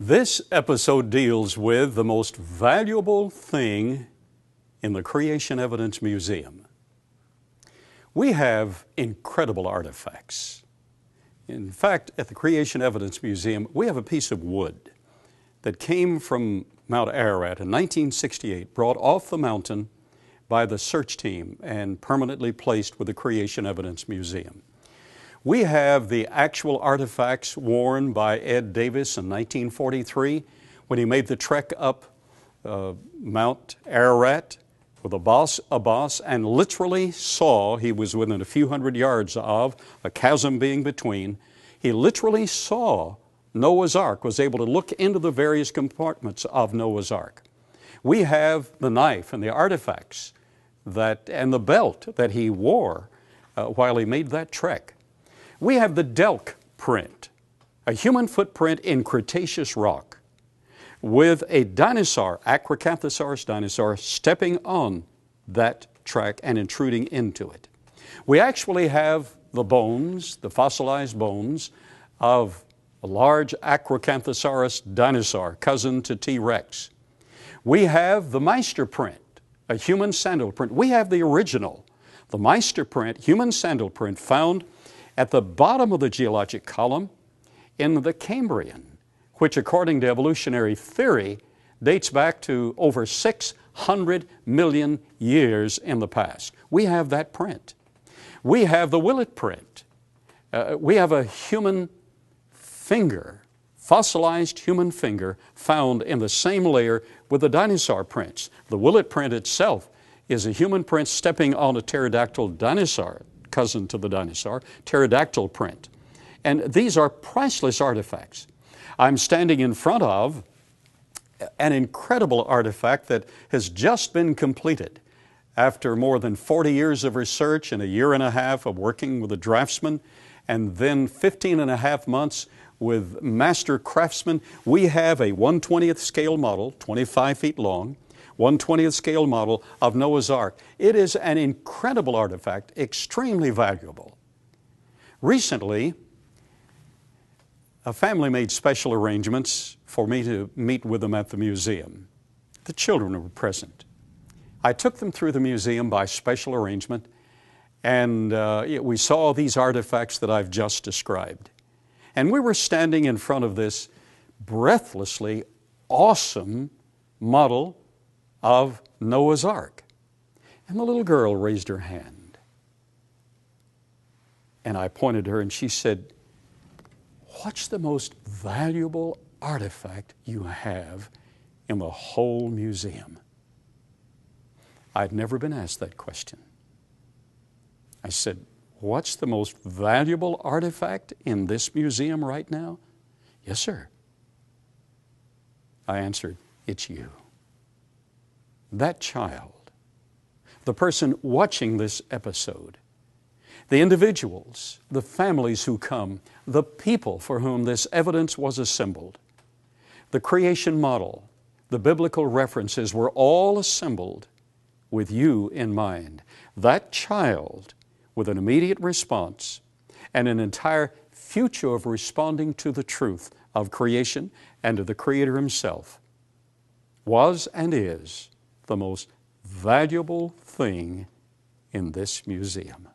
This episode deals with the most valuable thing in the Creation Evidence Museum. We have incredible artifacts. In fact, at the Creation Evidence Museum, we have a piece of wood that came from Mount Ararat in 1968, brought off the mountain by the search team and permanently placed with the Creation Evidence Museum. We have the actual artifacts worn by Ed Davis in 1943 when he made the trek up Mount Ararat with Abbas and literally saw, he was within a few hundred yards of a chasm being between, he literally saw Noah's Ark, was able to look into the various compartments of Noah's Ark. We have the knife and the artifacts and the belt that he wore while he made that trek. We have the Delk print, a human footprint in Cretaceous rock with a dinosaur, Acrocanthosaurus dinosaur, stepping on that track and intruding into it. We actually have the bones, the fossilized bones of a large Acrocanthosaurus dinosaur, cousin to T-Rex. We have the Meister print, a human sandal print. We have the original, the Meister print, human sandal print, found at the bottom of the geologic column in the Cambrian, which according to evolutionary theory dates back to over 600 million years in the past. We have that print. We have the Willett print. We have a human finger, fossilized human finger found in the same layer with the dinosaur prints. The Willett print itself is a human print stepping on a pterodactyl dinosaur, cousin to the dinosaur, pterodactyl print. And these are priceless artifacts. I'm standing in front of an incredible artifact that has just been completed after more than 40 years of research and a year and a half of working with a draftsman, and then 15 and a half months with master craftsmen. We have a 1/20th scale model, 25 feet long, 1/20th scale model of Noah's Ark. It is an incredible artifact, extremely valuable. Recently, a family made special arrangements for me to meet with them at the museum. The children were present. I took them through the museum by special arrangement, and we saw these artifacts that I've just described. And we were standing in front of this breathlessly awesome model of Noah's Ark. And the little girl raised her hand. And I pointed to her and she said, "What's the most valuable artifact you have in the whole museum?" I'd never been asked that question. I said, "What's the most valuable artifact in this museum right now?" "Yes, sir." I answered, "It's you." That child, the person watching this episode, the individuals, the families who come, the people for whom this evidence was assembled, the creation model, the biblical references were all assembled with you in mind. That child, with an immediate response and an entire future of responding to the truth of creation and to the Creator Himself, was and is the most valuable thing in this museum.